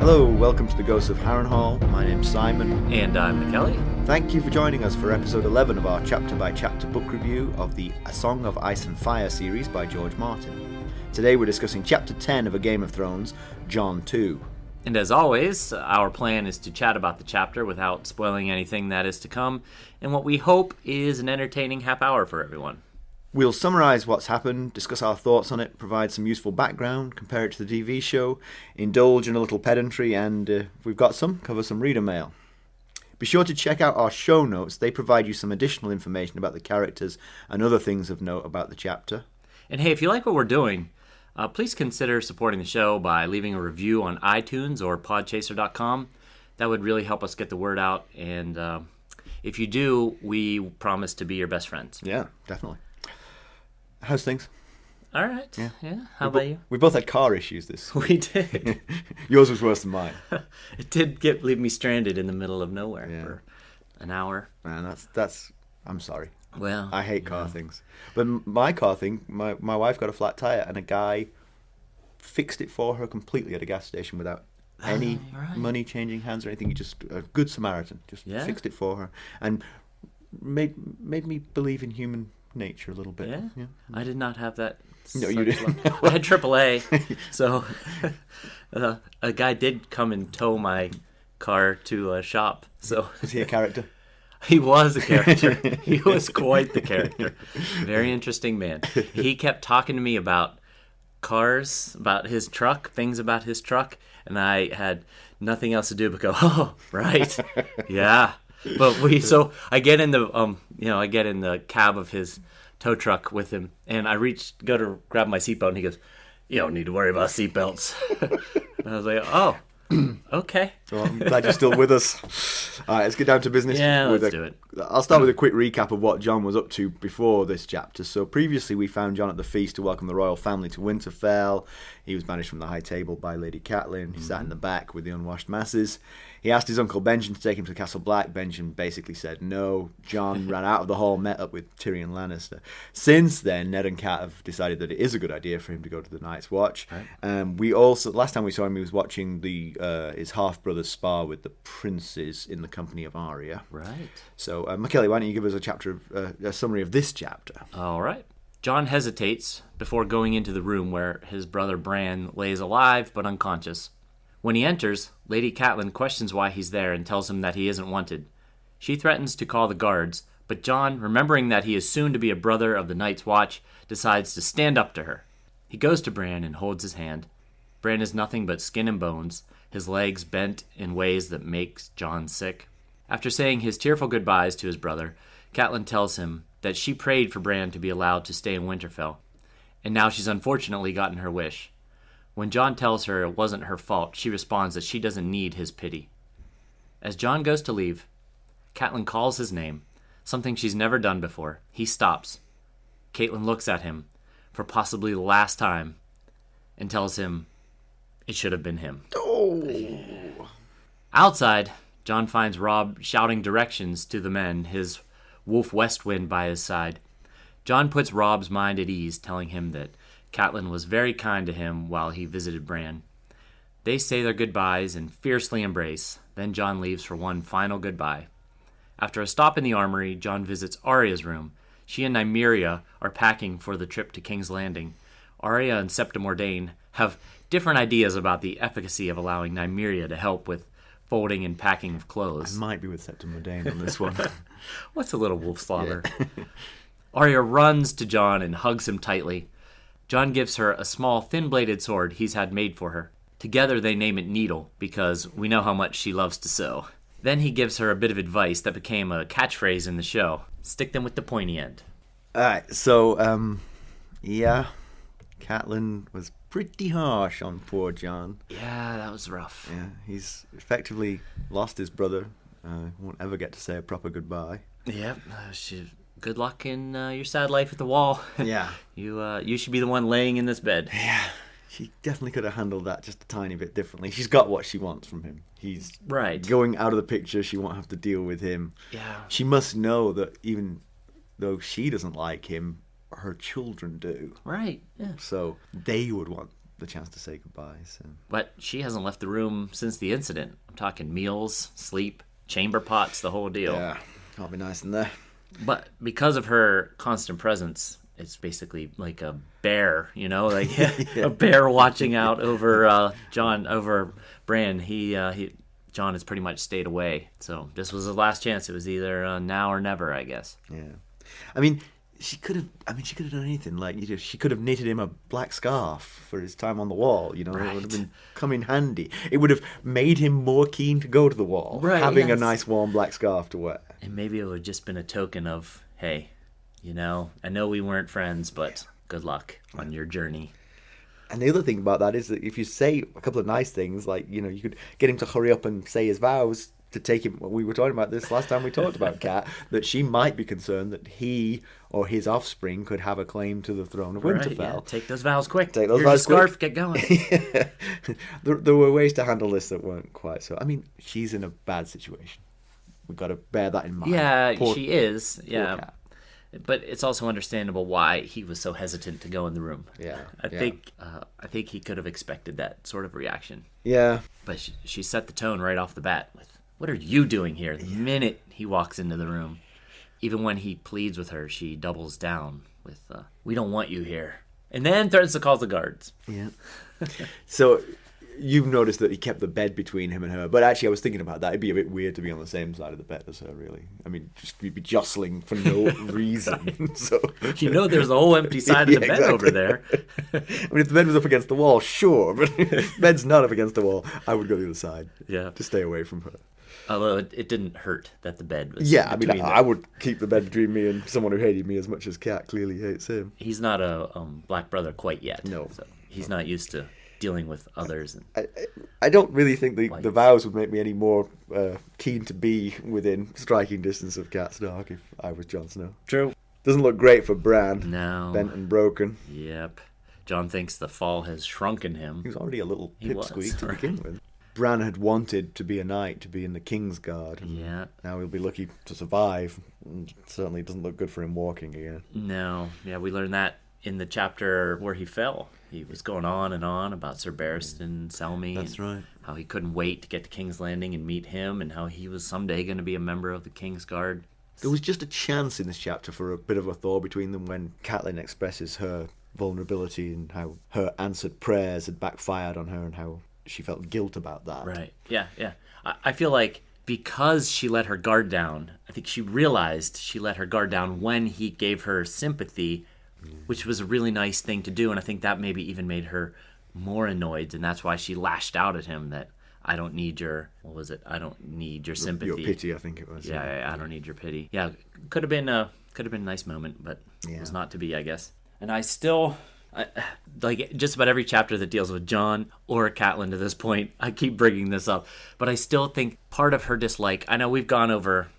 Hello, welcome to the Ghosts of Harrenhal. My name's Simon. And I'm Mackelly. Thank you for joining us for episode 11 of our chapter-by-chapter book review of the A Song of Ice and Fire series by George Martin. Today we're discussing chapter 10 of A Game of Thrones, Jon 2. And as always, our plan is to chat about the chapter without spoiling anything that is to come, and what we hope is an entertaining half hour for everyone. We'll summarise what's happened, discuss our thoughts on it, provide some useful background, compare it to the TV show, indulge in a little pedantry, and if we've got some, cover some reader mail. Be sure to check out our show notes. They provide you some additional information about the characters and other things of note about the chapter. And hey, if you like what we're doing, please consider supporting the show by leaving a review on iTunes or podchaser.com. That would really help us get the word out, and if you do, we promise to be your best friends. Yeah, definitely. How's things? All right. Yeah. How about you? We both had car issues this week. We did. Yours was worse than mine. It did leave me stranded in the middle of nowhere for an hour. Man, that's. I'm sorry. Well, I hate car things. But my car thing, my wife got a flat tire, and a guy fixed it for her completely at a gas station without any money changing hands or anything. He just a good Samaritan, just fixed it for her, and made me believe in human nature a little bit. Yeah. I did not have that. No, you didn't. I had AAA, so a guy did come and tow my car to a shop. So was he a character? He was a character. He was quite the character. Very interesting man. He kept talking to me about cars, about his truck, things about his truck, and I had nothing else to do but go, "Oh, right, yeah." But I get in the cab of his tow truck with him, and I go to grab my seatbelt, and he goes, "You don't need to worry about seatbelts." And I was like, "Oh, okay." Well, I'm glad you're still with us. All right, let's get down to business. Yeah, let's do it. I'll start with a quick recap of what Jon was up to before this chapter. So previously we found Jon at the feast to welcome the royal family to Winterfell. He was banished from the high table by Lady Catelyn. He sat in the back with the unwashed masses. He asked his uncle Benjen to take him to Castle Black. Benjen basically said no. Jon ran out of the hall, met up with Tyrion Lannister. Since then, Ned and Cat have decided that it is a good idea for him to go to the Night's Watch. Right. We also, last time we saw him, he was watching his half-brother's spar with the princes in the company of Arya. Right. So, Mackelly, why don't you give us a summary of this chapter? All right. Jon hesitates before going into the room where his brother Bran lays alive but unconscious. When he enters, Lady Catelyn questions why he's there and tells him that he isn't wanted. She threatens to call the guards, but Jon, remembering that he is soon to be a brother of the Night's Watch, decides to stand up to her. He goes to Bran and holds his hand. Bran is nothing but skin and bones, his legs bent in ways that makes Jon sick. After saying his tearful goodbyes to his brother, Catelyn tells him that she prayed for Bran to be allowed to stay in Winterfell, and now she's unfortunately gotten her wish. When Jon tells her it wasn't her fault, she responds that she doesn't need his pity. As Jon goes to leave, Catelyn calls his name, something she's never done before. He stops. Catelyn looks at him, for possibly the last time, and tells him it should have been him. Oh. Outside, Jon finds Robb shouting directions to the men, his wolf Westwind by his side. Jon puts Robb's mind at ease, telling him that Catelyn was very kind to him while he visited Bran. They say their goodbyes and fiercely embrace. Then Jon leaves for one final goodbye. After a stop in the armory, Jon visits Arya's room. She and Nymeria are packing for the trip to King's Landing. Arya and Septa Mordane have different ideas about the efficacy of allowing Nymeria to help with folding and packing of clothes. I might be with Septa Mordane on this one. What's a little wolf slobber? Yeah. Arya runs to Jon and hugs him tightly. Jon gives her a small, thin-bladed sword he's had made for her. Together they name it Needle, because we know how much she loves to sew. Then he gives her a bit of advice that became a catchphrase in the show. Stick them with the pointy end. Alright, so, Catelyn was pretty harsh on poor Jon. Yeah, that was rough. Yeah, he's effectively lost his brother. Won't ever get to say a proper goodbye. Yep, good luck in your sad life at the wall. Yeah. You should be the one laying in this bed. Yeah, she definitely could have handled that just a tiny bit differently. She's got what she wants from him. He's going out of the picture. She won't have to deal with him. Yeah. She must know that even though she doesn't like him, her children do. Right, yeah. So they would want the chance to say goodbye. So. But she hasn't left the room since the incident. I'm talking meals, sleep, chamber pots, the whole deal. Yeah, can't be nice in there. But because of her constant presence, it's basically like a bear, like a bear watching out over over Bran. Jon has pretty much stayed away. So this was his last chance. It was either now or never, I guess. Yeah. I mean, she could have done anything. Like, she could have knitted him a black scarf for his time on the wall. It would have been come in handy. It would have made him more keen to go to the wall, having a nice warm black scarf to wear. And maybe it would have just been a token of, hey, I know we weren't friends, but good luck on your journey. And the other thing about that is that if you say a couple of nice things, like, you could get him to hurry up and say his vows to take him. We were talking about this last time we talked about Cat, that she might be concerned that he or his offspring could have a claim to the throne of Winterfell. Yeah. Take those vows quick. Take those vows scarf, quick. Get going. There were ways to handle this that weren't quite so. I mean, she's in a bad situation. We've got to bear that in mind. Yeah, she is. Yeah. Cat. But it's also understandable why he was so hesitant to go in the room. Yeah, I think he could have expected that sort of reaction. Yeah, but she set the tone right off the bat with, "What are you doing here?" The minute he walks into the room, even when he pleads with her, she doubles down with, "We don't want you here," and then threatens to call the guards. Yeah. So you've noticed that he kept the bed between him and her, but actually I was thinking about that. It'd be a bit weird to be on the same side of the bed as her, really. I mean, just we'd be jostling for no reason. So there's a whole empty side of the bed over there. I mean, if the bed was up against the wall, sure, but if the bed's not up against the wall, I would go to the other side. Yeah, to stay away from her. Although it didn't hurt that the bed was. Yeah, I mean, I would keep the bed between me and someone who hated me as much as Cat clearly hates him. He's not a black brother quite yet. No, so he's not used to dealing with others. I don't really think the vows would make me any more keen to be within striking distance of Cat Stark if I was Jon Snow. True. Doesn't look great for Bran. No. Bent and broken. Yep. Jon thinks the fall has shrunken him. He was already a little pipsqueak to begin with. Bran had wanted to be a knight, to be in the King's Guard. Yeah. Now he'll be lucky to survive. It certainly doesn't look good for him walking again. No. Yeah, we learned that in the chapter where he fell. He was going on and on about Sir Barristan Selmy. That's right. How he couldn't wait to get to King's Landing and meet him, and how he was someday going to be a member of the King's Guard. There was just a chance in this chapter for a bit of a thaw between them when Catelyn expresses her vulnerability and how her answered prayers had backfired on her and how she felt guilt about that. Right. Yeah. I feel like because she let her guard down, I think she realized she let her guard down when he gave her sympathy, which was a really nice thing to do, and I think that maybe even made her more annoyed, and that's why she lashed out at him that, "I don't need your," what was it? "I don't need your sympathy." Your pity, I think it was. Yeah, I don't need your pity. Yeah, could have been a nice moment, but it was not to be, I guess. And I still, like just about every chapter that deals with Jon or Catelyn to this point, I keep bringing this up, but I still think part of her dislike, I know we've gone over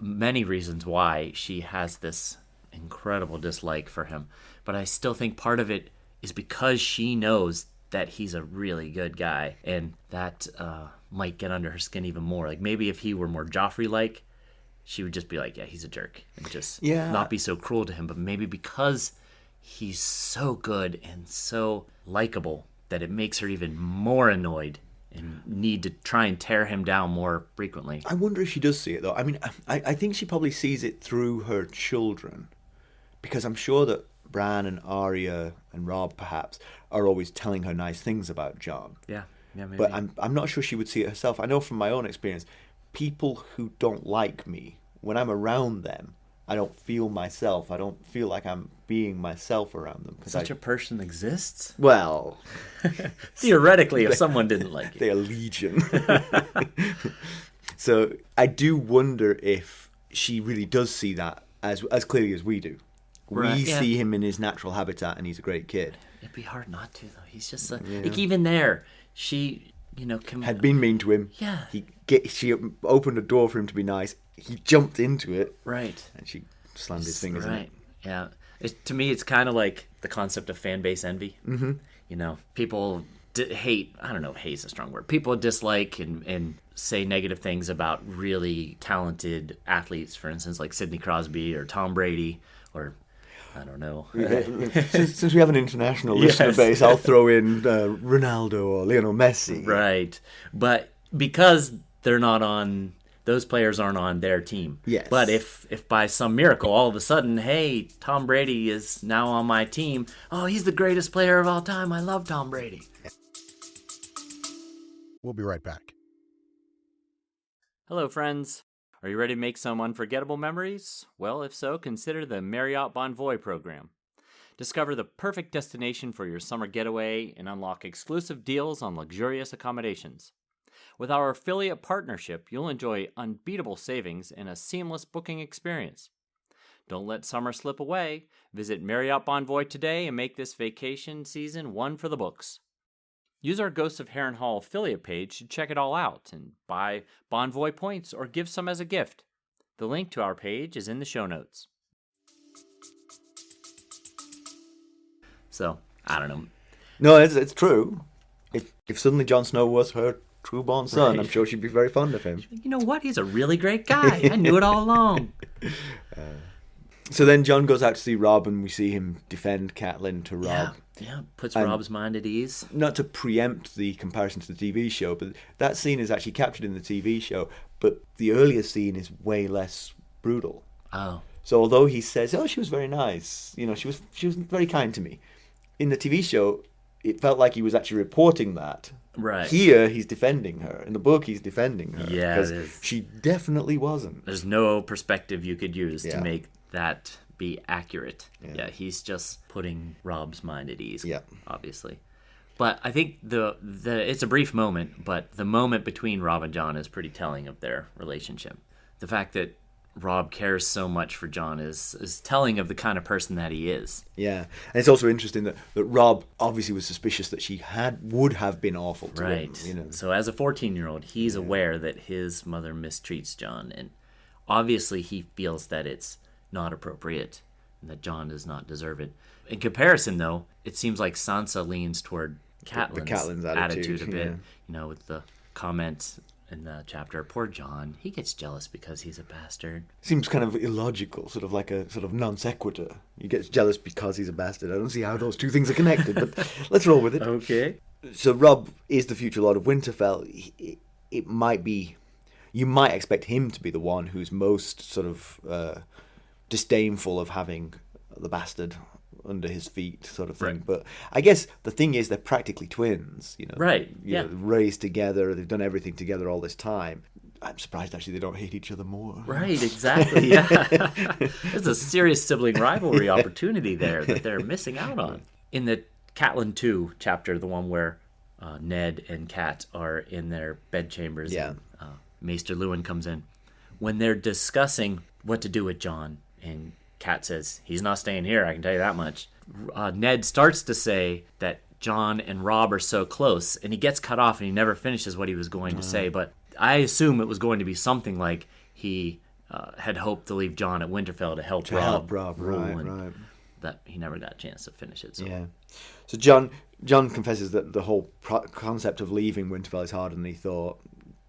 many reasons why she has this incredible dislike for him, but I still think part of it is because she knows that he's a really good guy, and that might get under her skin even more. Like, maybe if he were more Joffrey-like, she would just be like, yeah, he's a jerk, and just not be so cruel to him. But maybe because he's so good and so likable that it makes her even more annoyed and need to try and tear him down more frequently. I wonder if she does see it, though. I mean, I think she probably sees it through her children, because I'm sure that Bran and Arya and Robb, perhaps, are always telling her nice things about Jon. Yeah, maybe. But I'm not sure she would see it herself. I know from my own experience, people who don't like me, when I'm around them, I don't feel myself. I don't feel like I'm being myself around them. Such a person exists? Well, theoretically, if someone didn't like you. They are legion. So I do wonder if she really does see that as clearly as we do. We see him in his natural habitat, and he's a great kid. It'd be hard not to, though. He's just like, even there, she, had been mean to him. Yeah. She opened a door for him to be nice. He jumped into it. Right. And she slammed his fingers in it. Yeah. To me, it's kind of like the concept of fan base envy. Mm-hmm. People hate, I don't know, hate's a strong word. People dislike and say negative things about really talented athletes, for instance, like Sidney Crosby or Tom Brady or I don't know. Since we have an international listener base, I'll throw in Ronaldo or Lionel Messi. Right. But because they're not on, those players aren't on their team. Yes. But if by some miracle, all of a sudden, hey, Tom Brady is now on my team. Oh, he's the greatest player of all time. I love Tom Brady. We'll be right back. Hello, friends. Are you ready to make some unforgettable memories? Well, if so, consider the Marriott Bonvoy program. Discover the perfect destination for your summer getaway and unlock exclusive deals on luxurious accommodations. With our affiliate partnership, you'll enjoy unbeatable savings and a seamless booking experience. Don't let summer slip away. Visit Marriott Bonvoy today and make this vacation season one for the books. Use our Ghosts of Harrenhal affiliate page to check it all out and buy Bonvoy points or give some as a gift. The link to our page is in the show notes. So, I don't know. No, it's true. If suddenly Jon Snow was her true-born son, Right. I'm sure she'd be very fond of him. You know what? He's a really great guy. I knew it all along. So then Jon goes out to see Robb, and we see him defend Catelyn to Robb. Yeah, puts And- Robb's mind at ease. Not to preempt the comparison to the TV show, but that scene is actually captured in the TV show, but the earlier scene is way less brutal. Oh, So although he says, "Oh, she was very nice," she was very kind to me, in the TV show, it felt like he was actually reporting that. right. Here, he's defending her. In the book, he's defending her. Yeah, because it is. she definitely wasn't. There's no perspective you could use Yeah. to make that be accurate. Yeah. Yeah, he's just putting Robb's mind at ease. Yeah. Obviously. But I think the it's a brief moment, but the moment between Robb and Jon is pretty telling of their relationship. The fact that Robb cares so much for Jon is telling of the kind of person that he is. Yeah, and it's also interesting that Robb obviously was suspicious that she would have been awful to Right. him. So as a 14-year-old, he's aware that his mother mistreats Jon, and obviously he feels that it's not appropriate and that Jon does not deserve it. In comparison, though, it seems like Sansa leans toward Catelyn's attitude a bit. yeah. With the comment in the chapter, poor Jon, he gets jealous because he's a bastard. Seems kind of illogical, sort of like a sort of non sequitur. He gets jealous because he's a bastard. I don't see how those two things are connected, but let's roll with it. Okay. So Robb is the future Lord of Winterfell. It might be, you might expect him to be the one who's most sort of disdainful of having the bastard under his feet, sort of thing. Right. But I guess the thing is, they're practically twins. Right, You yeah. know, raised together. They've done everything together all this time. I'm surprised actually they don't hate each other more. Right, exactly, yeah. There's a serious sibling rivalry opportunity there that they're missing out on. In the Catelyn 2 chapter, the one where Ned and Cat are in their bedchambers, Yeah. and Maester Lewin comes in. When they're discussing what to do with Jon, and Cat says, he's not staying here, I can tell you that much. Ned starts to say that Jon and Robb are so close, and he gets cut off and he never finishes what he was going to say, but I assume it was going to be something like he had hoped to leave Jon at Winterfell to help Robb rule, right, and right. that he never got a chance to finish it. So. Yeah. So Jon confesses that the whole concept of leaving Winterfell is harder than he thought.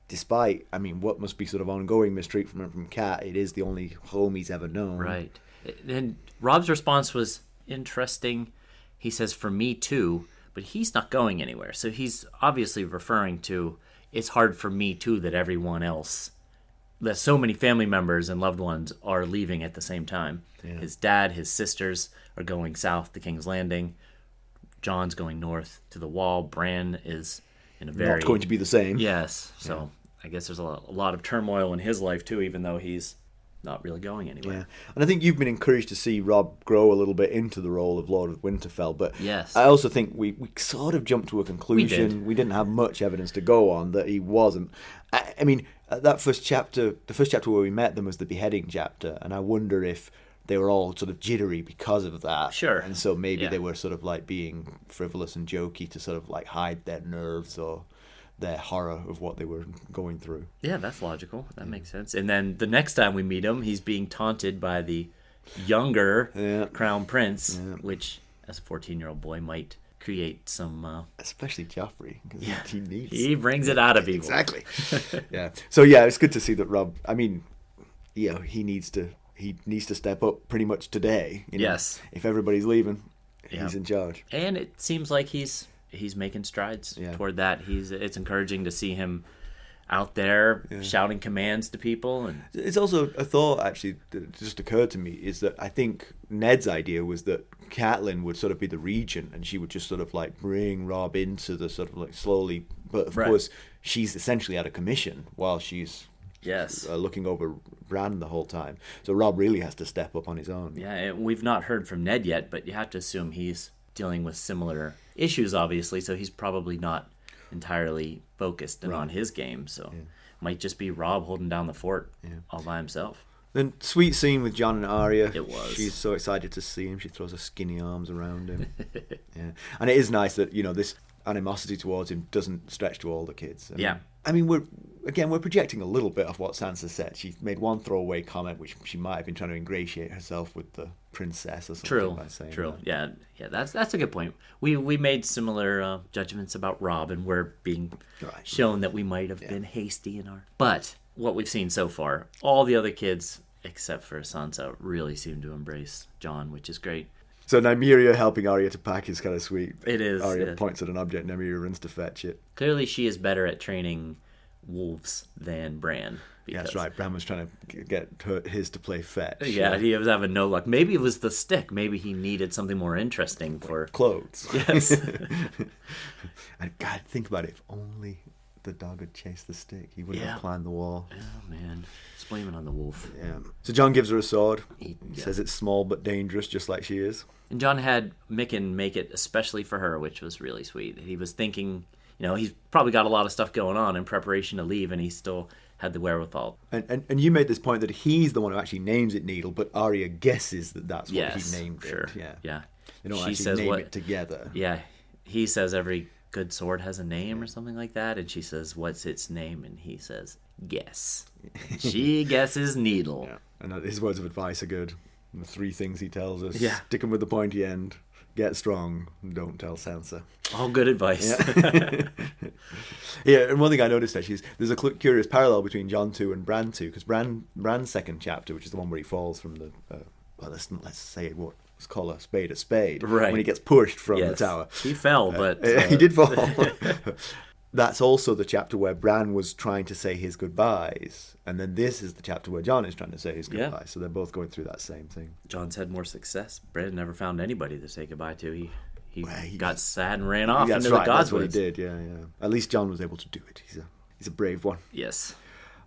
Despite, what must be sort of ongoing mistreatment from Cat, it is the only home he's ever known. Right. And Robb's response was interesting. He says, for me too, but he's not going anywhere. So he's obviously referring to, it's hard for me too that everyone else, that so many family members and loved ones are leaving at the same time. Yeah. His dad, his sisters are going south to King's Landing. Jon's going north to the Wall. Bran is in a very... Not going to be the same. Yes. So I guess there's a lot of turmoil in his life too, even though he's not really going anywhere. Yeah, and I think you've been encouraged to see Robb grow a little bit into the role of Lord of Winterfell, but Yes. I also think we sort of jumped to a conclusion. We didn't have much evidence to go on that he wasn't. I mean, that first chapter, the first chapter where we met them was the beheading chapter, and I wonder if they were all sort of jittery because of that. Sure. And so maybe Yeah. they were sort of like being frivolous and jokey to sort of like hide their nerves or their horror of what they were going through. Yeah, that's logical. That makes sense. And then the next time we meet him, he's being taunted by the younger Crown Prince, which, as a 14-year-old boy, might create some... Especially Joffrey, because he needs... He brings it out of people. Exactly. Yeah. So, yeah, it's good to see that Robb... he needs to he needs to step up pretty much today. Yes. If everybody's leaving, he's in charge. And it seems like he's making strides toward that. It's encouraging to see him out there shouting commands to people. And it's also a thought, actually, that just occurred to me, is that I think Ned's idea was that Catelyn would sort of be the regent, and she would just sort of like bring Robb into the sort of like slowly, but of course she's essentially out of commission while she's looking over Bran the whole time. So Robb really has to step up on his own. Yeah, we've not heard from Ned yet, but you have to assume he's dealing with similar issues, obviously, so he's probably not entirely focused and on his game, so might just be Robb holding down the fort all by himself. Then sweet scene with Jon and Arya. It was. She's so excited to see him. She throws her skinny arms around him. And it is nice that this animosity towards him doesn't stretch to all the kids. I mean, we're projecting a little bit of what Sansa said. She made one throwaway comment, which she might have been trying to ingratiate herself with the princess or something by saying that. Yeah, that's a good point. We made similar judgments about Robb, and we're being shown that we might have been hasty in our. But what we've seen so far, all the other kids except for Sansa really seem to embrace Jon, which is great. So Nymeria helping Arya to pack is kind of sweet. It is. Arya points at an object, Nymeria runs to fetch it. Clearly she is better at training wolves than Bran. Yeah, that's right. Bran was trying to get his to play fetch. Yeah, he was having no luck. Maybe it was the stick. Maybe he needed something more interesting for clothes. Yes. And God, think about it. If only the dog had chased the stick, he wouldn't have climbed the wall. Oh man, it's blaming on the wolf. Yeah. So Jon gives her a sword. He says it's small but dangerous, just like she is. And Jon had Micken make it especially for her, which was really sweet. He was thinking, he's probably got a lot of stuff going on in preparation to leave, and he still had the wherewithal. And you made this point that he's the one who actually names it Needle, but Arya guesses that that's what he named it. Yeah. They don't actually name it together. Yeah. He says every good sword has a name or something like that, and she says, what's its name? And he says, guess. She guesses Needle. Yeah. And his words of advice are good. The 3 things he tells us. Stick him with the pointy end. Get strong. And don't tell Sansa. All good advice. Yeah, and one thing I noticed actually is there's a curious parallel between Jon 2 and Bran 2, because Bran's second chapter, which is the one where he falls from the let's say let's call a spade, right, when he gets pushed from the tower. He fell, but he did fall. That's also the chapter where Bran was trying to say his goodbyes, and then this is the chapter where Jon is trying to say his goodbyes. So they're both going through that same thing. Jon's had more success. Bran never found anybody to say goodbye to. He got sad and ran off into the gods. That's what he did. Yeah. At least Jon was able to do it. He's a brave one. Yes.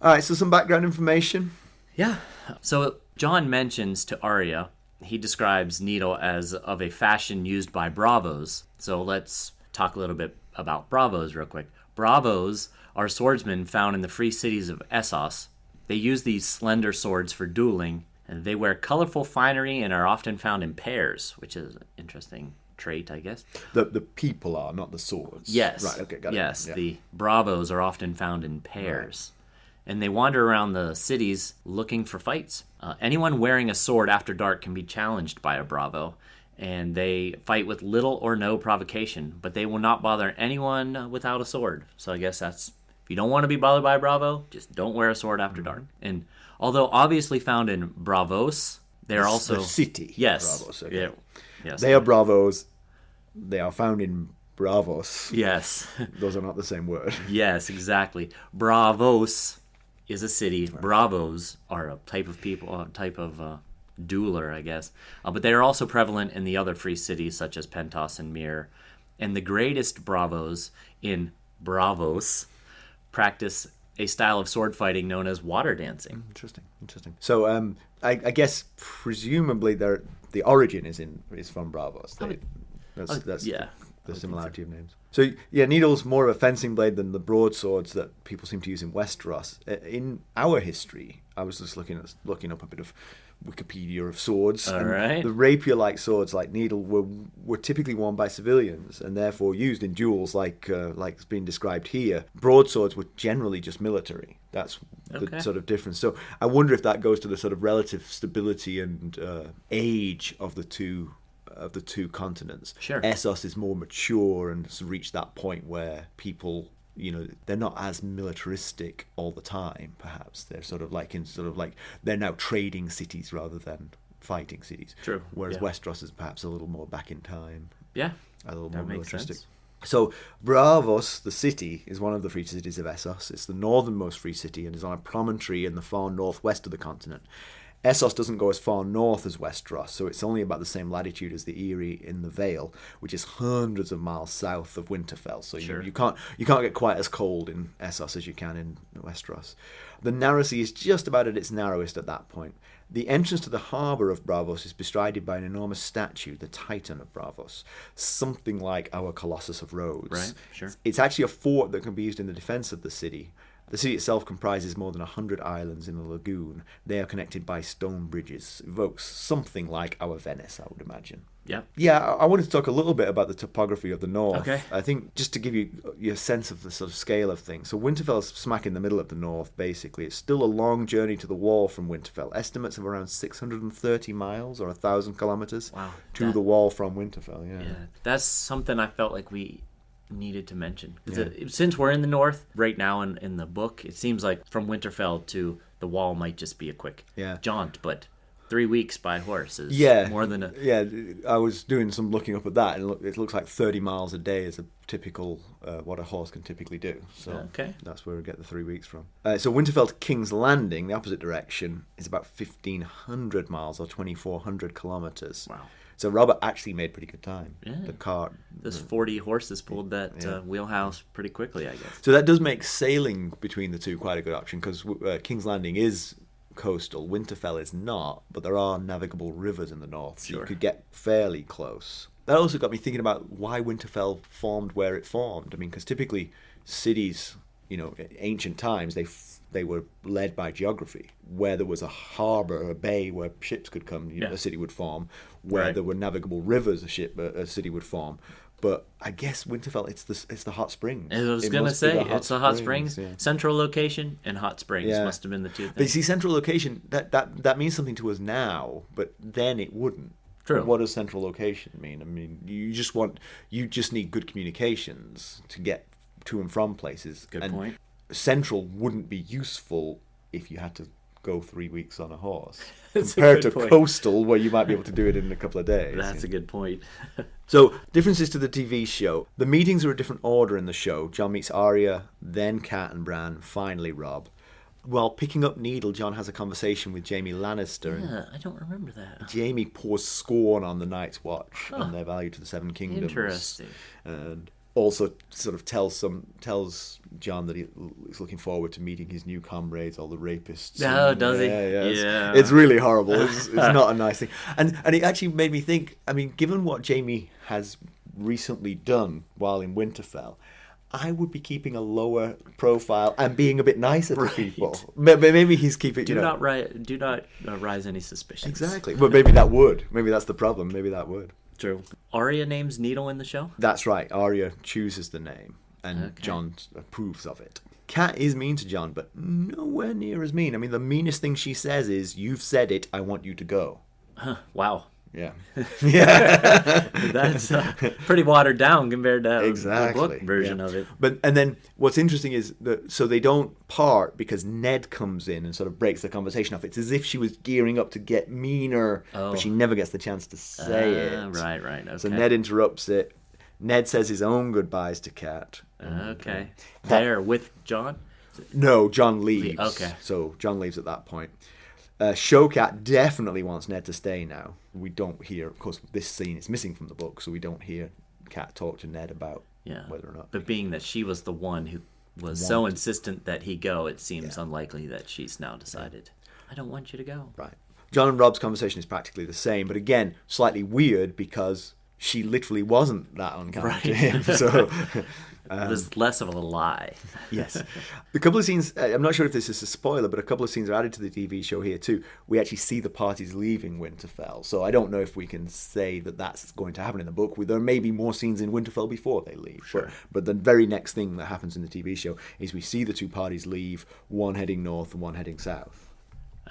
All right. So some background information. Yeah. So Jon mentions to Arya, he describes Needle as of a fashion used by bravos. So let's talk a little bit about bravos real quick. Bravos are swordsmen found in the free cities of Essos. They use these slender swords for dueling, and they wear colorful finery and are often found in pairs, which is an interesting trait, I guess. The people are, not the swords. Yes. Right, okay, got it. Yes, the bravos are often found in pairs. Right. And they wander around the cities looking for fights. Anyone wearing a sword after dark can be challenged by a bravo, and they fight with little or no provocation, but they will not bother anyone without a sword. So I guess that's, if you don't want to be bothered by a bravo, just don't wear a sword after dark. And although obviously found in bravos, they're also... The city. Yes. Bravos, okay. Yeah. Yes. They are bravos. They are found in bravos. Yes. Those are not the same word. Yes, exactly. Bravos is a city. Right. Bravos are a type of people, a type of dueler, I guess. But they are also prevalent in the other free cities, such as Pentos and Myr. And the greatest bravos in Bravos practice a style of sword fighting known as water dancing. Interesting. So I guess presumably the origin is from Bravos. That's the similarity of names. So Needle's more of a fencing blade than the broadswords that people seem to use in Westeros. In our history, I was just looking up a bit of Wikipedia of swords. All right. The rapier-like swords like Needle were typically worn by civilians and therefore used in duels like it's being described here. Broadswords were generally just military. That's the sort of difference. So I wonder if that goes to the sort of relative stability and age of the two continents. Sure. Essos is more mature and has reached that point where people they're not as militaristic all the time. Perhaps they're they're now trading cities rather than fighting cities. True. Whereas Westeros is perhaps a little more back in time. Yeah. A little that more makes militaristic. sense. So Braavos, the city, is one of the free cities of Essos. It's the northernmost free city and is on a promontory in the far northwest of the continent. Essos doesn't go as far north as Westeros, so it's only about the same latitude as the Eyrie in the Vale, which is hundreds of miles south of Winterfell. So Sure. you can't get quite as cold in Essos as you can in Westeros. The narrow sea is just about at its narrowest at that point. The entrance to the harbour of Braavos is bestrided by an enormous statue, the Titan of Braavos, something like our Colossus of Rhodes. Right, sure. It's actually a fort that can be used in the defence of the city. The city itself comprises more than 100 islands in the lagoon. They are connected by stone bridges. It evokes something like our Venice, I would imagine. Yep. Yeah, I wanted to talk a little bit about the topography of the north. Okay. I think just to give you a sense of the sort of scale of things. So Winterfell's smack in the middle of the north, basically. It's still a long journey to the wall from Winterfell. Estimates of around 630 miles or 1,000 kilometres to the wall from Winterfell. Yeah, that's something I felt like we needed to mention. Since we're in the north right now in the book, it seems like from Winterfell to the wall might just be a quick jaunt, but 3 weeks by horse is more than a... Yeah, I was doing some looking up at that, and it looks like 30 miles a day is a typical, what a horse can typically do. So that's where we get the 3 weeks from. So Winterfell to King's Landing, the opposite direction, is about 1,500 miles or 2,400 kilometres. Wow. So Robert actually made pretty good time. Yeah. The cart. Those 40 horses pulled that wheelhouse pretty quickly, I guess. So that does make sailing between the two quite a good option, because King's Landing is coastal. Winterfell is not, but there are navigable rivers in the north, so you could get fairly close. That also got me thinking about why Winterfell formed where it formed. I mean, because typically cities, ancient times, they were led by geography. Where there was a harbour, a bay where ships could come, a city would form. Where there were navigable rivers, a city would form. But I guess Winterfell, it's the hot springs. I was going to say, it's the hot springs. Yeah. Central location and hot springs must have been the two things. But you see, central location, that means something to us now, but then it wouldn't. True. But what does central location mean? I mean, you just need good communications to get to and from places. Good point. Central wouldn't be useful if you had to go 3 weeks on a horse compared to coastal, where you might be able to do it in a couple of days. That's a good point. So, differences to the TV show. The meetings are a different order in the show. Jon meets Arya, then Cat and Bran, finally Robb. While picking up Needle, Jon has a conversation with Jaime Lannister. Yeah, I don't remember that. Jaime pours scorn on the Night's Watch and their value to the Seven Kingdoms. Interesting. And also sort of tells Jon that he's looking forward to meeting his new comrades, all the rapists. Oh, does he? Yeah. It's really horrible. It's not a nice thing. And it actually made me think, I mean, given what Jaime has recently done while in Winterfell, I would be keeping a lower profile and being a bit nicer to people. Maybe he's keeping... Do not rise any suspicions. Exactly. But maybe that would. Maybe that's the problem. Maybe that would. True. Arya names Needle in the show? That's right. Arya chooses the name, and Jon approves of it. Cat is mean to Jon, but nowhere near as mean. I mean, the meanest thing she says is, "You've said it, I want you to go." Wow. Yeah. That's pretty watered down compared to the book version of it. And then what's interesting is so they don't part because Ned comes in and sort of breaks the conversation off. It's as if she was gearing up to get meaner, but she never gets the chance to say it. Right. Okay. So Ned interrupts it. Ned says his own goodbyes to Cat. Okay. There with Jon? No, Jon leaves. Okay. So Jon leaves at that point. Showcat definitely wants Ned to stay now. We don't hear, of course, this scene is missing from the book, so we don't hear Cat talk to Ned about whether or not. But being that she was the one who was so insistent that he go, it seems unlikely that she's now decided, I don't want you to go. Right. Jon and Robb's conversation is practically the same, but again, slightly weird because she literally wasn't that unkind to him. So there's less of a lie. Yes. A couple of scenes, I'm not sure if this is a spoiler, but a couple of scenes are added to the TV show here too. We actually see the parties leaving Winterfell. So I don't know if we can say that that's going to happen in the book. There may be more scenes in Winterfell before they leave. Sure. But the very next thing that happens in the TV show is we see the two parties leave, one heading north and one heading south.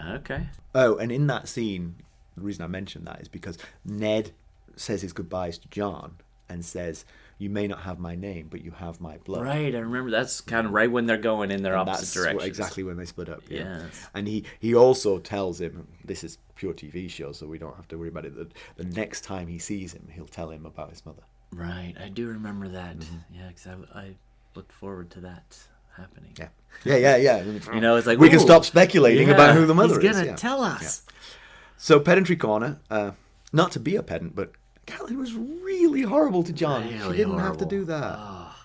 Okay. Oh, and in that scene, the reason I mentioned that is because Ned says his goodbyes to Jon and says, you may not have my name, but you have my blood. Right, I remember that's kind of right when they're going in their And opposite directions. Exactly when they split up. Yeah. Yes. And he also tells him, this is pure TV show, so we don't have to worry about it, that the next time he sees him, he'll tell him about his mother. Right, I do remember that. Yeah, because I looked forward to that happening. Yeah. You know, it's like, we can ooh, stop speculating about who the mother is. He's going to tell us. Yeah. So, pedantry corner, not to be a pedant, but Catelyn was really horrible to Jon. Really she didn't have to horrible. do that. Oh,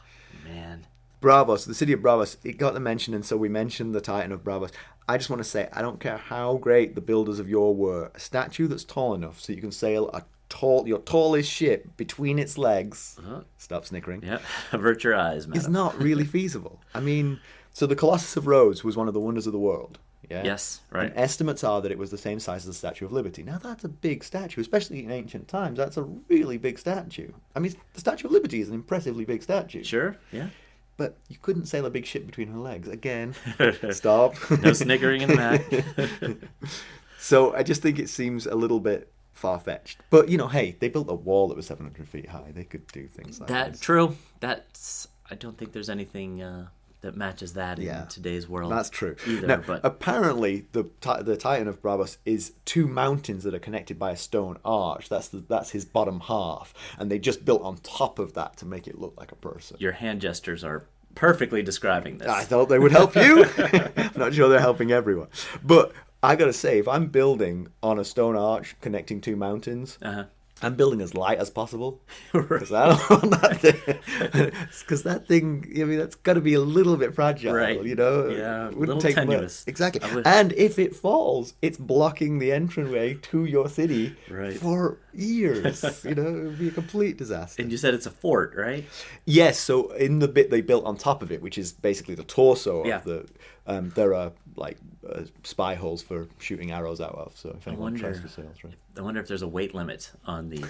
man. Bravos, the city of Bravos, it got the mention, and so we mentioned the Titan of Bravos. I just want to say, I don't care how great the builders of yore were, a statue that's tall enough so you can sail your tallest ship between its legs, stop snickering, Yep, avert your eyes, man. is not really feasible. I mean, so the Colossus of Rhodes was one of the wonders of the world. Yeah? Yes, right. And estimates are that it was the same size as the Statue of Liberty. Now, that's a big statue, especially in ancient times. That's a really big statue. I mean, the Statue of Liberty is an impressively big statue. Sure, yeah. But you couldn't sail a big ship between her legs. Again, stop. No snickering in the back. So I just think it seems a little bit far-fetched. But, you know, hey, they built a wall that was 700 feet high. They could do things like that. True. I don't think there's anything that matches that in today's world. That's true. Either, now, but apparently, the Titan of Bravos is two mountains that are connected by a stone arch. That's his bottom half, and they just built on top of that to make it look like a person. your hand gestures are perfectly describing this. I thought they would help you. I'm not sure they're helping everyone, but I gotta say, if I'm building on a stone arch connecting two mountains, I'm building as light as possible. Because I don't want that thing. Because that thing, I mean, that's got to be a little bit fragile, Right. you know? Yeah, It a little tenuous. Exactly. And if it falls, it's blocking the entryway to your city Right. for years. You know, it would be a complete disaster. And you said it's a fort, right? Yes, so in the bit they built on top of it, which is basically the torso Yeah. of the... there are, like, spy holes for shooting arrows out of, so if anyone tries to sail through. I wonder if there's a weight limit on the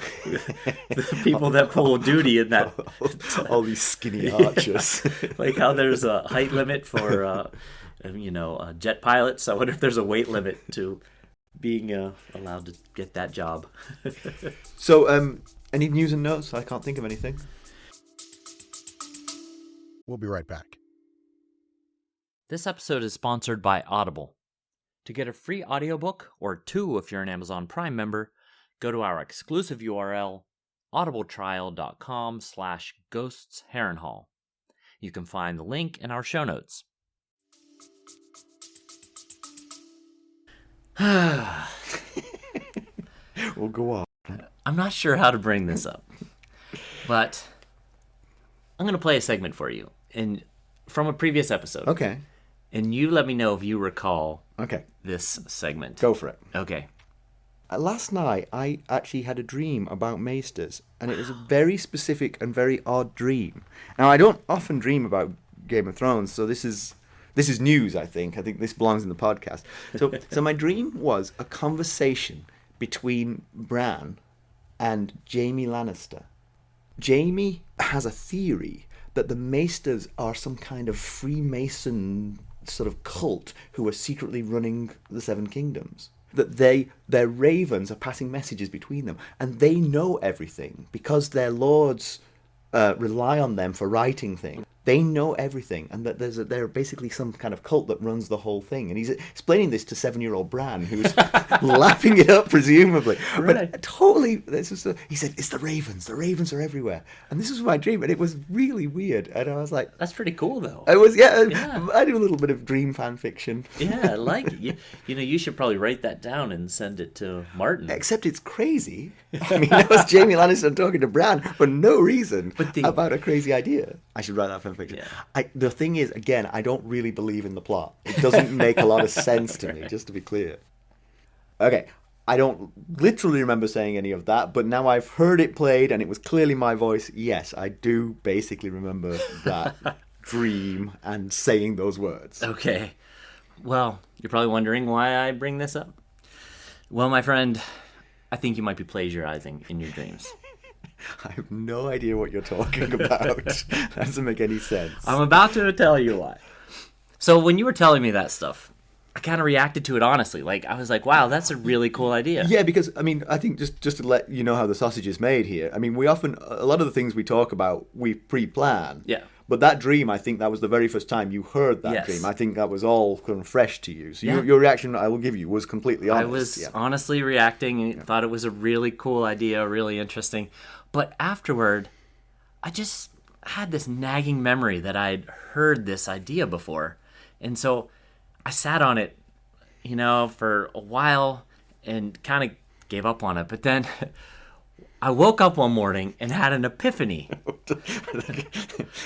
people that pull duty in that. All these skinny archers. Like how there's a height limit for, jet pilots. I wonder if there's a weight limit to being allowed to get that job. So, any news and notes? I can't think of anything. We'll be right back. This episode is sponsored by Audible. To get a free audiobook, or 2 if you're an Amazon Prime member, go to our exclusive URL, audibletrial.com/ghostsharrenhal. You can find the link in our show notes. We'll go on. I'm not sure how to bring this up, but I'm going to play a segment for you from a previous episode. Okay. And you let me know if you recall this segment. Go for it. Okay. Last night, I actually had a dream about maesters, and it was a very specific and very odd dream. Now, I don't often dream about Game of Thrones, so this is news, I think. I think this belongs in the podcast. So my dream was a conversation between Bran and Jaime Lannister. Jaime has a theory that the maesters are some kind of Freemason sort of cult who are secretly running the Seven Kingdoms. That their ravens are passing messages between them, and they know everything because their lords rely on them for writing things. They know everything, and that they're basically some kind of cult that runs the whole thing. And he's explaining this to 7-year-old Bran, who's laughing it up, presumably. Right. But totally, he said, it's the ravens. The ravens are everywhere. And this was my dream, and it was really weird. And I was like... That's pretty cool, though. I was, I do a little bit of dream fan fiction. Yeah, I like it. You should probably write that down and send it to Martin. Except it's crazy. I mean, that was Jaime Lannister talking to Bran for no reason about a crazy idea. I should write that fan fiction. Yeah. The thing is, again, I don't really believe in the plot. It doesn't make a lot of sense to me, just to be clear. Okay, I don't literally remember saying any of that, but now I've heard it played and it was clearly my voice. Yes, I do basically remember that dream and saying those words. Okay. Well, you're probably wondering why I bring this up. Well, my friend, I think you might be plagiarizing in your dreams. I have no idea what you're talking about. That doesn't make any sense. I'm about to tell you why. So when you were telling me that stuff, I kind of reacted to it honestly. Like, I was like, wow, that's a really cool idea. Yeah, because, I mean, I think just to let you know how the sausage is made here, I mean, a lot of the things we talk about, we pre-plan. Yeah. But that dream, I think that was the very first time you heard that dream. I think that was all kind of fresh to you. So your reaction, I will give you, was completely honest. I was honestly reacting and thought it was a really cool idea, really interesting. But afterward, I just had this nagging memory that I'd heard this idea before. And so I sat on it, for a while and kind of gave up on it. But then I woke up one morning and had an epiphany.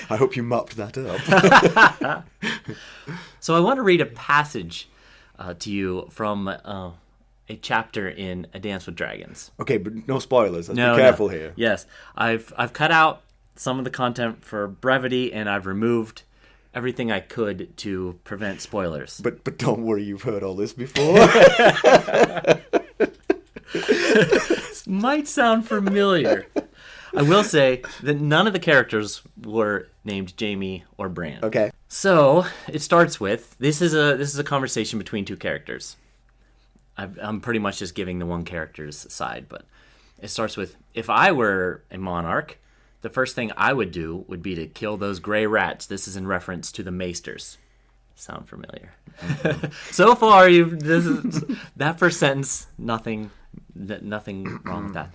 I hope you mopped that up. So I want to read a passage to you from a chapter in A Dance with Dragons. Okay, but no spoilers. Let's be careful here. Yes, I've cut out some of the content for brevity, and I've removed everything I could to prevent spoilers. But don't worry, you've heard all this before. This might sound familiar. I will say that none of the characters were named Jaime or Bran. Okay. So it starts with this is a conversation between two characters. I'm pretty much just giving the one character's side, but it starts with, if I were a monarch, the first thing I would do would be to kill those gray rats. This is in reference to the maesters. Sound familiar? So far, that first sentence, nothing wrong with that.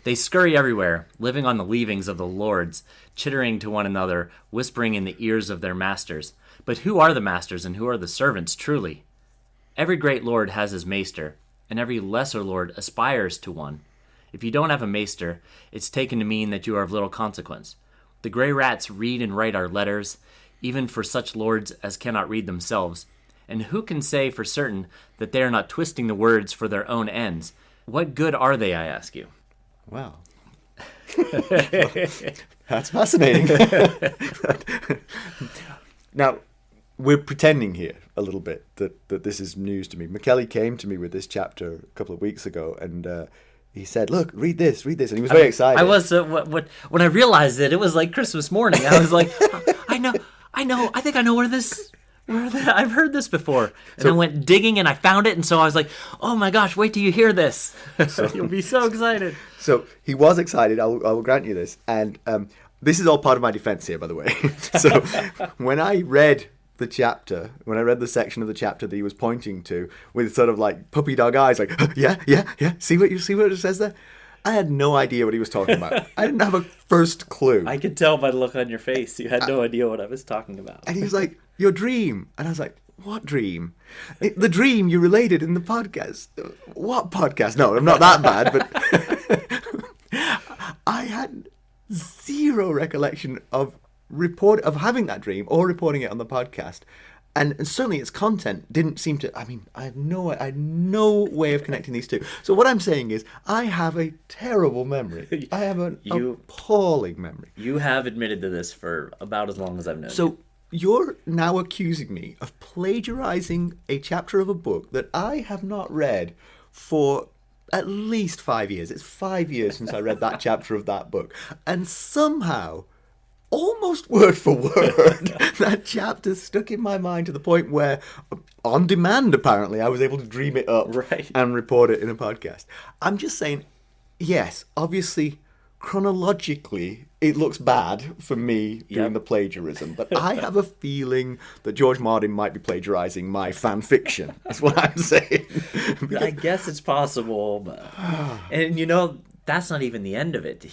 They scurry everywhere, living on the leavings of the lords, chittering to one another, whispering in the ears of their masters. But who are the masters and who are the servants, truly? Every great lord has his maester, and every lesser lord aspires to one. If you don't have a maester, it's taken to mean that you are of little consequence. The gray rats read and write our letters, even for such lords as cannot read themselves. And who can say for certain that they are not twisting the words for their own ends? What good are they, I ask you? Wow. That's fascinating. Now, we're pretending here a little bit that this is news to me. Mackelly came to me with this chapter a couple of weeks ago, and he said, "Look, read this," and he was very excited. I was when I realized it was like Christmas morning. I was like, I know. I think I know I've heard this before. And I went digging and I found it, and so I was like, oh my gosh, wait till you hear this. You'll be so excited. So he was excited, I will grant you this. And this is all part of my defense here, by the way. So when I read the section of the chapter that he was pointing to with sort of like puppy dog eyes, like, yeah, see what it says there? I had no idea what he was talking about. I didn't have a first clue. I could tell by the look on your face. You had no idea what I was talking about. And he was like, your dream. And I was like, what dream? The dream you related in the podcast. What podcast? No, I'm not that bad, but I had zero recollection of having that dream or reporting it on the podcast. And certainly its content didn't seem to... I mean, I had no way of connecting these two. So what I'm saying is, I have a terrible memory. I have an appalling memory. You have admitted to this for about as long as I've known you. So you're now accusing me of plagiarizing a chapter of a book that I have not read for at least 5 years. It's 5 years since I read that chapter of that book. And somehow... almost word for word, that chapter stuck in my mind to the point where, on demand apparently, I was able to dream it up and report it in a podcast. I'm just saying, yes, obviously, chronologically, it looks bad for me doing the plagiarism, but I have a feeling that George Martin might be plagiarizing my fan fiction. That's what I'm saying. I guess it's possible, but... and that's not even the end of it.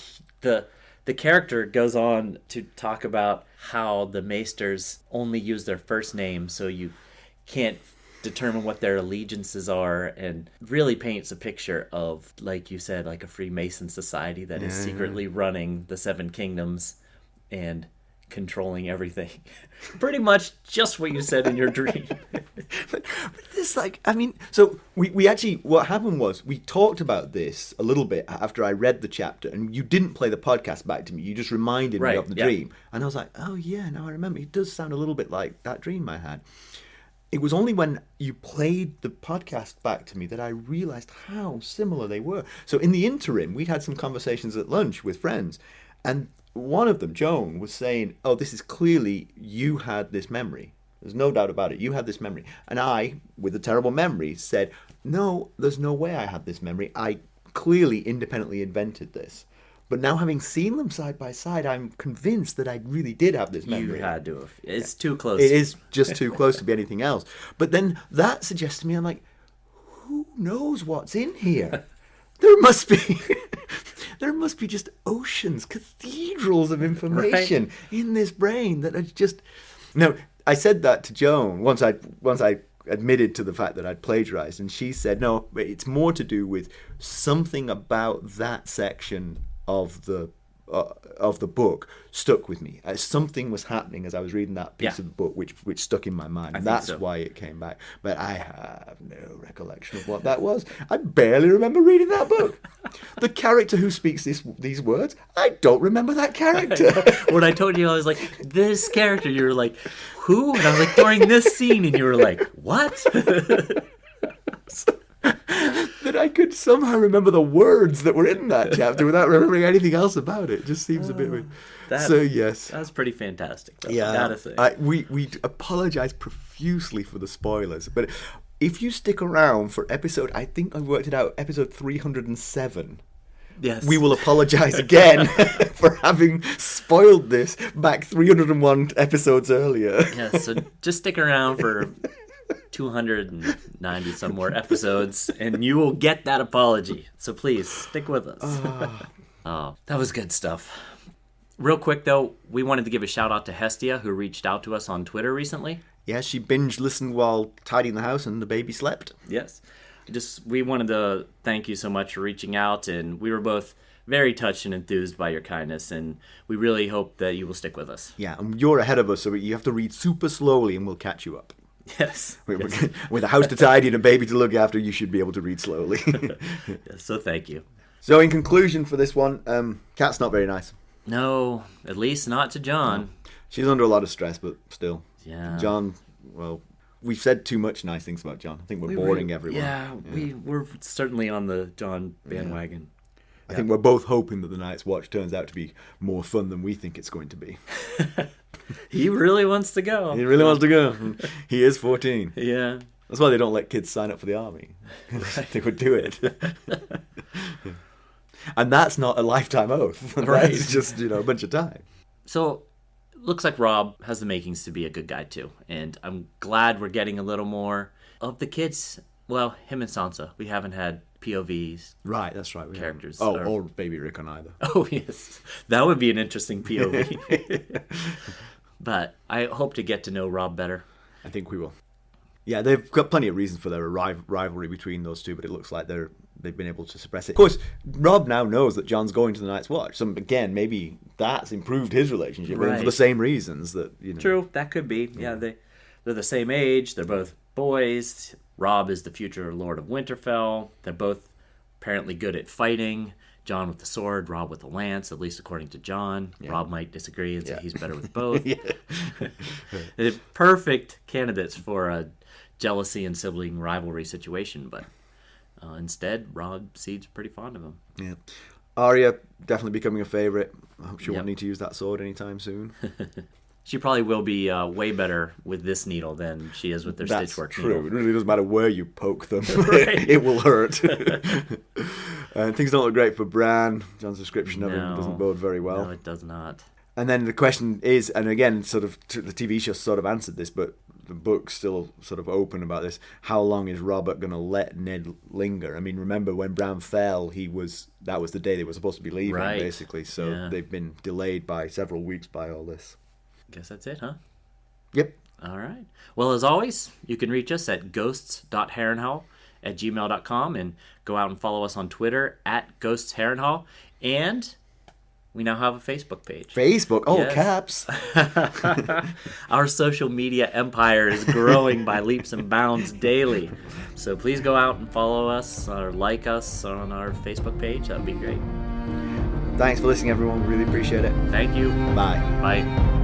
The character goes on to talk about how the maesters only use their first name, so you can't determine what their allegiances are, and really paints a picture of, like you said, like a Freemason society that is secretly running the Seven Kingdoms and controlling everything. Pretty much just what you said in your dream. but this, so we actually, what happened was, we talked about this a little bit after I read the chapter, and you didn't play the podcast back to me. You just reminded me of the dream. And I was like, oh yeah, now I remember. It does sound a little bit like that dream I had. It was only when you played the podcast back to me that I realized how similar they were. So in the interim, we'd had some conversations at lunch with friends, and one of them, Joan, was saying, oh, this is clearly you had this memory. There's no doubt about it. You have this memory. And I, with a terrible memory, said, no, there's no way I had this memory. I clearly independently invented this. But now having seen them side by side, I'm convinced that I really did have this memory. You had to have. It's too close. It is just too close to be anything else. But then that suggests to me, I'm like, who knows what's in here? There must be just oceans, cathedrals of information in this brain that are just... No, I said that to Joan once I admitted to the fact that I'd plagiarized, and she said, no, it's more to do with something about that section of the book stuck with me. Something was happening as I was reading that piece of the book, which stuck in my mind. And that's why it came back. But I have no recollection of what that was. I barely remember reading that book. The character who speaks these words, I don't remember that character. When I told you, I was like, this character, you were like, who? And I was like, during this scene, and you were like, what? That I could somehow remember the words that were in that chapter without remembering anything else about it. Just seems a bit weird. So yes, that's pretty fantastic, though, yeah, I gotta say. We apologize profusely for the spoilers, but if you stick around for episode, I think I worked it out, episode 307. Yes. We will apologize again for having spoiled this back 301 episodes earlier. Yes, so just stick around for 290 some more episodes, and you will get that apology. So please, stick with us. Oh, that was good stuff. Real quick, though, we wanted to give a shout-out to Hestia, who reached out to us on Twitter recently. Yeah, she binge-listened while tidying the house and the baby slept. Yes. We wanted to thank you so much for reaching out, and we were both very touched and enthused by your kindness, and we really hope that you will stick with us. Yeah, and you're ahead of us, so you have to read super slowly, and we'll catch you up. Yes. With a house to tidy and a baby to look after, you should be able to read slowly. Yes, so thank you. So in conclusion for this one, Kat's not very nice. No, at least not to Jon. No. She's under a lot of stress, but still. Yeah. Jon, well, we've said too much nice things about Jon. I think we're boring everyone. Yeah, we're certainly on the Jon bandwagon. I think we're both hoping that the Night's Watch turns out to be more fun than we think it's going to be. He really wants to go. He really wants to go. He is 14. Yeah. That's why they don't let kids sign up for the army. They would do it. And that's not a lifetime oath. Right. It's just, a bunch of time. So, looks like Robb has the makings to be a good guy, too. And I'm glad we're getting a little more of the kids. Well, him and Sansa. We haven't had POVs. Right, that's right. Characters. Or Baby Rickon either. Oh, yes. That would be an interesting POV. But I hope to get to know Robb better. I think we will. Yeah, they've got plenty of reasons for their rivalry between those two, but it looks like they've been able to suppress it. Of course, Robb now knows that Jon's going to the Night's Watch. So again, maybe that's improved his relationship with him for the same reasons that True, that could be. Yeah, they're the same age. They're both boys. Robb is the future Lord of Winterfell. They're both apparently good at fighting. Jon with the sword, Robb with the lance, at least according to Jon. Yeah. Robb might disagree and say he's better with both. They're perfect candidates for a jealousy and sibling rivalry situation, but instead, Robb seems pretty fond of him. Yeah. Arya definitely becoming a favorite. I hope she won't need to use that sword anytime soon. She probably will be way better with this needle than she is with their stitchwork true. needle. It really doesn't matter where you poke them. Right. It will hurt. Things don't look great for Bran. Jon's description of him doesn't bode very well. No, it does not. And then the question is, and again, sort of the TV show sort of answered this, but the book's still sort of open about this. How long is Robert going to let Ned linger? I mean, remember when Bran fell, that was the day they were supposed to be leaving, basically. So they've been delayed by several weeks by all this. Guess that's it, huh? Yep. All right. Well, as always, you can reach us at ghosts.harrenhal@gmail.com and go out and follow us on Twitter @ghostsharrenhal. And we now have a Facebook page. Facebook? Oh, yes. Caps. Our social media empire is growing by leaps and bounds daily. So please go out and follow us or like us on our Facebook page. That would be great. Thanks for listening, everyone. Really appreciate it. Thank you. Bye. Bye.